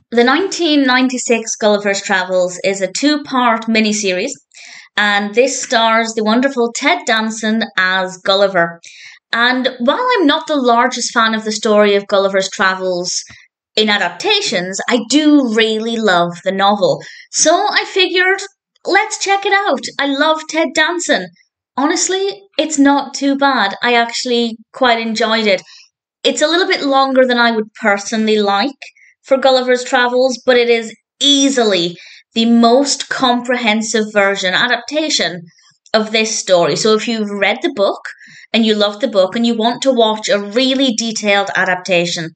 The 1996 Gulliver's Travels is a two-part miniseries, and this stars the wonderful Ted Danson as Gulliver. And while I'm not the largest fan of the story of Gulliver's Travels in adaptations, I do really love the novel. So I figured, let's check it out. I love Ted Danson. Honestly, it's not too bad. I actually quite enjoyed it. It's a little bit longer than I would personally like for Gulliver's Travels, but it is easily the most comprehensive version, adaptation of this story. So if you've read the book and you love the book and you want to watch a really detailed adaptation,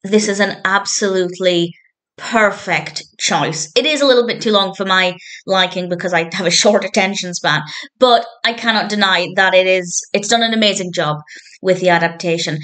this is an absolutely perfect choice. It is a little bit too long for my liking because I have a short attention span, but I cannot deny that it's done an amazing job with the adaptation.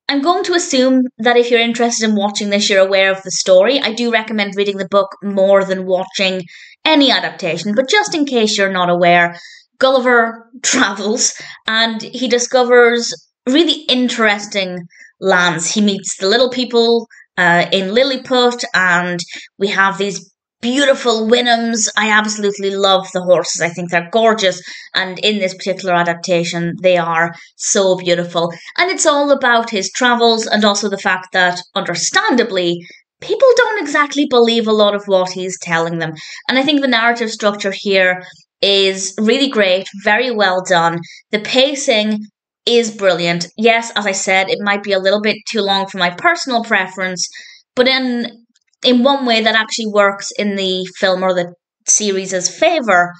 I'm going to assume that if you're interested in watching this, you're aware of the story. I do recommend reading the book more than watching any adaptation, but just in case you're not aware, Gulliver travels and he discovers really interesting lands. He meets the little people in Lilliput, and we have these beautiful Winhams. I absolutely love the horses. I think they're gorgeous. And in this particular adaptation, they are so beautiful. And it's all about his travels and also the fact that, understandably, people don't exactly believe a lot of what he's telling them. And I think the narrative structure here is really great, very well done. The pacing is brilliant. Yes, as I said, it might be a little bit too long for my personal preference, but in one way that actually works in the film or the series' favour,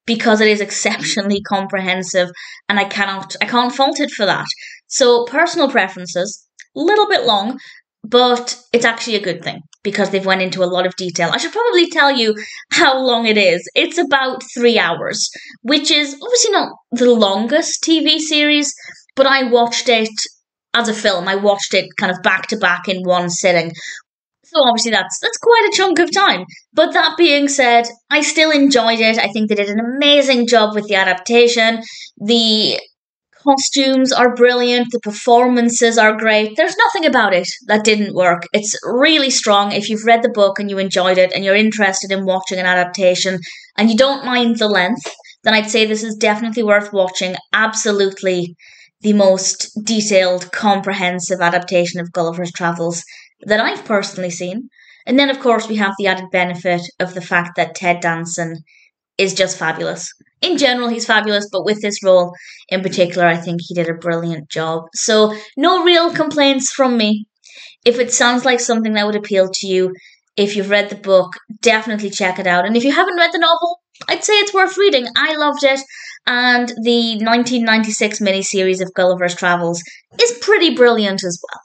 because it is exceptionally comprehensive and I can't fault it for that. So personal preferences, a little bit long, but it's actually a good thing because they've went into a lot of detail. I should probably tell you how long it is. It's about 3 hours, which is obviously not the longest TV series, but I watched it as a film. I watched it kind of back to back in one sitting. So obviously that's quite a chunk of time. But that being said, I still enjoyed it. I think they did an amazing job with the adaptation. The costumes are brilliant. The performances are great. There's nothing about it that didn't work. It's really strong. If you've read the book and you enjoyed it and you're interested in watching an adaptation and you don't mind the length, then I'd say this is definitely worth watching. Absolutely the most detailed, comprehensive adaptation of Gulliver's Travels that I've personally seen. And then, of course, we have the added benefit of the fact that Ted Danson is just fabulous. In general, he's fabulous, but with this role in particular, I think he did a brilliant job. So, no real complaints from me. If it sounds like something that would appeal to you, if you've read the book, definitely check it out. And if you haven't read the novel, I'd say it's worth reading. I loved it. And the 1996 miniseries of Gulliver's Travels is pretty brilliant as well.